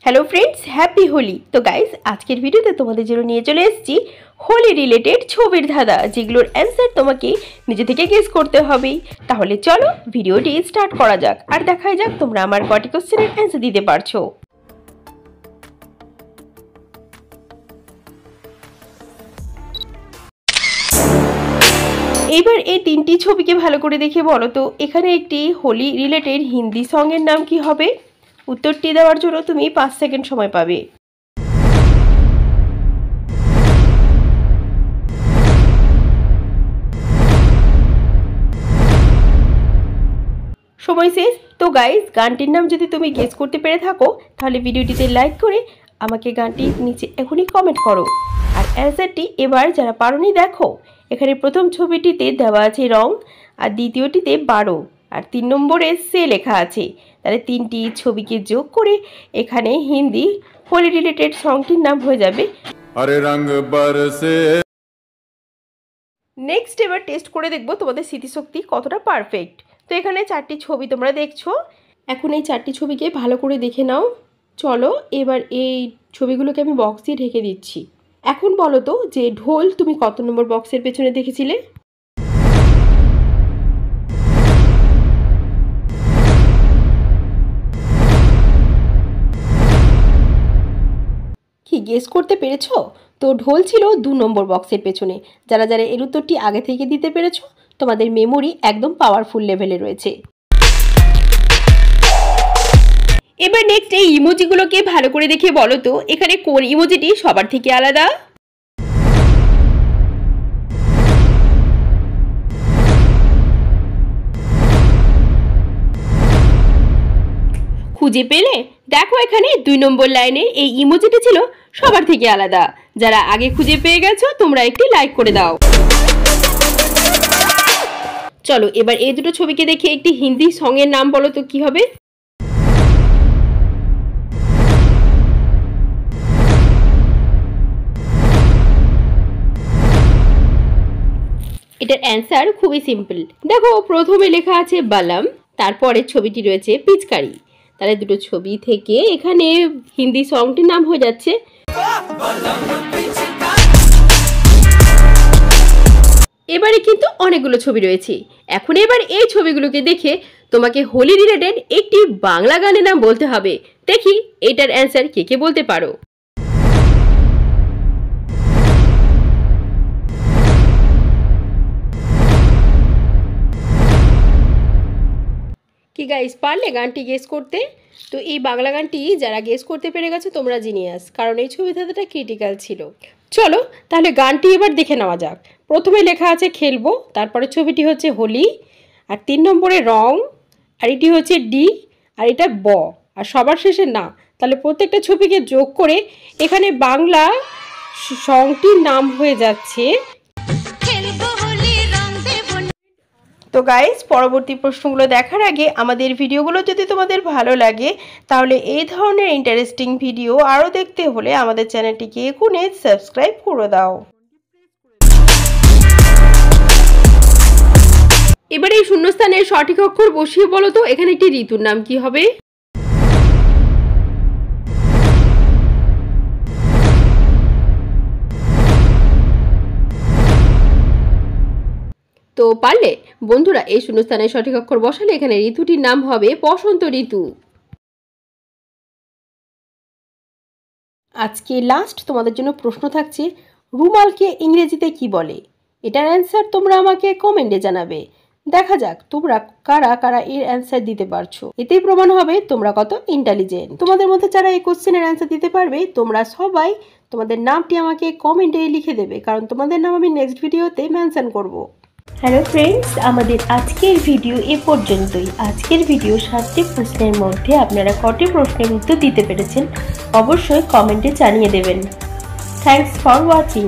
Hello friends, happy Holi. তো guys, আজকের ভিডিওতে তোমাদের জন্য নিয়ে চলে এসেছি হোলি রিলেটেড ছবির ধাঁধা, যেগুলোর অ্যান্সার তোমাকে নিজে থেকে গেস করতে হবে। তাহলে চলো ভিডিওটি স্টার্ট করা যাক, আর দেখাই যাক তোমরা আমার কটি কোশ্চেনের অ্যান্সার দিতে পারছো। এবার এই তিনটি ছবিকে ভালো করে দেখে বলো তো, এখানে একটি হোলি রিলেটেড হিন্দি সঙ্গের নাম কি হবে? উত্তরটি দেওয়ার জন্য তুমি 5 সেকেন্ড সময় পাবে। সময় শেষ। তো গাইস, গানটির নাম যদি তুমি গেস করতে পেরে থাকো তাহলে ভিডিওটিতে লাইক করে আমাকে গানটির নিচে এখনই কমেন্ট করো। আর অ্যান্সারটি এবার যারা পারোনি দেখো, এখানে প্রথম ছবিটিতে দেওয়া আছে রং, আর দ্বিতীয়টিতে 12, আর 3 নম্বরে সে লেখা আছে। তাহলে তিনটি ছবিকে যোগ করে এখানে হিন্দি হোলি রিলেটেড সংটির নাম হয়ে যাবে আরে রঙ বরসে। নেক্সট এবার টেস্ট করে দেখবো তোমাদের স্মৃতিশক্তি কতটা পারফেক্ট। তো এখানে 4টি ছবি তোমরা দেখছো, এখন এই 4টি ছবিকে ভালো করে দেখে নাও। চলো এবার এই ছবিগুলোকে আমি বক্স দিয়ে ঢেকে দিচ্ছি। এখন বলো তো যে ঢোল তুমি কত নম্বর বক্সের পেছনে দেখেছিলে? কি গেস করতে পেরেছো? তো ঢোল ছিল 2 নম্বর বক্সের পেছনে। যারা যারা এর উত্তরটি আগে থেকে দিতে পেরেছো, তোমাদের মেমোরি একদম পাওয়ারফুল লেভেলে রয়েছে। এবার নেক্সট এই ইমোজিগুলোকে ভালো করে দেখে বলো তো, এখানে কোন ইমোজিটি সবার থেকে আলাদা? খুঁজে পেলে? দেখো এখানে 2 নম্বর লাইনে এই ইমোজিটি ছিল সবার থেকে আলাদা। যারা আগে খুঁজে পেয়ে গেছো তোমরা একটি লাইক করে দাও। চলো এবার এই দুটো ছবিকে দেখে একটি হিন্দি সঙ্গের নাম বলো তো কি হবে? এটার অ্যান্সার খুবই সিম্পল। দেখো প্রথমে লেখা আছে বালাম, তারপরে ছবিটি রয়েছে পিচকারি। তাহলে দুটো ছবি থেকে এখানে হিন্দি সংটির নাম হয়ে যাচ্ছে। এবারে কিন্তু অনেকগুলো ছবি রয়েছে। এখন এবার এই ছবিগুলোকে দেখে তোমাকে হোলি রিলেটেড একটি বাংলা গানের নাম বলতে হবে। দেখি এটার অ্যান্সার কে কে বলতে পারো। কি গাইস, পারলে গানটি গেস করতে? তো এই বাংলা গানটি যারা গেস করতে পেরে গেছে তোমরা জিনিয়াস, কারণ এই ছবি ধাঁধাটা ক্রিটিক্যাল ছিল। চলো তাহলে গানটি এবার দেখে নেওয়া যাক। প্রথমে লেখা আছে খেলবো, তারপরে ছবিটি হচ্ছে হোলি, আর 3 নম্বরে রং, আর এটি হচ্ছে ডি, আর এটা ব, আর সবার শেষে না। তাহলে প্রত্যেকটা ছবিকে যোগ করে এখানে বাংলা সংটির নাম হয়ে যাচ্ছে। তো গাইস, পরবর্তী প্রশ্নগুলো দেখার আগে আমাদের ভিডিওগুলো যদি তোমাদের ভালো লাগে তাহলে এই ধরনের ইন্টারেস্টিং ভিডিও আরও দেখতে হলে আমাদের চ্যানেলটিকে এখনই সাবস্ক্রাইব করে দাও। এবার এই শূন্যস্থানের সঠিক অক্ষর বসিয়ে বলো তো এখানে একটি ঋতুর নাম কি হবে? তো পারলে বন্ধুরা এই শূন্যস্থানের সঠিক অক্ষর বসালে এখানে ঋতুটির নাম হবে বসন্ত ঋতু। আজকে লাস্ট তোমাদের জন্য প্রশ্ন থাকছে, রুমালকে ইংরেজিতে কি বলে? এটার অ্যান্সার তোমরা আমাকে কমেন্টে জানাবে। দেখা যাক তোমরা কারা কারা এর অ্যান্সার দিতে পারছো। এতেই প্রমাণ হবে তোমরা কত ইন্টেলিজেন্ট। তোমাদের মধ্যে যারা এই কোশ্চেনের অ্যান্সার দিতে পারবে তোমরা সবাই তোমাদের নামটি আমাকে কমেন্টে লিখে দেবে, কারণ তোমাদের নাম আমি নেক্সট ভিডিওতে মেনশন করব। হ্যালো ফ্রেন্ডস, আমাদের আজকের ভিডিও এ পর্যন্তই। আজকের ভিডিও 7টি প্রশ্নের মধ্যে আপনারা কটি প্রশ্নের উত্তর দিতে পেরেছেন অবশ্যই কমেন্টে জানিয়ে দেবেন। Thanks for watching.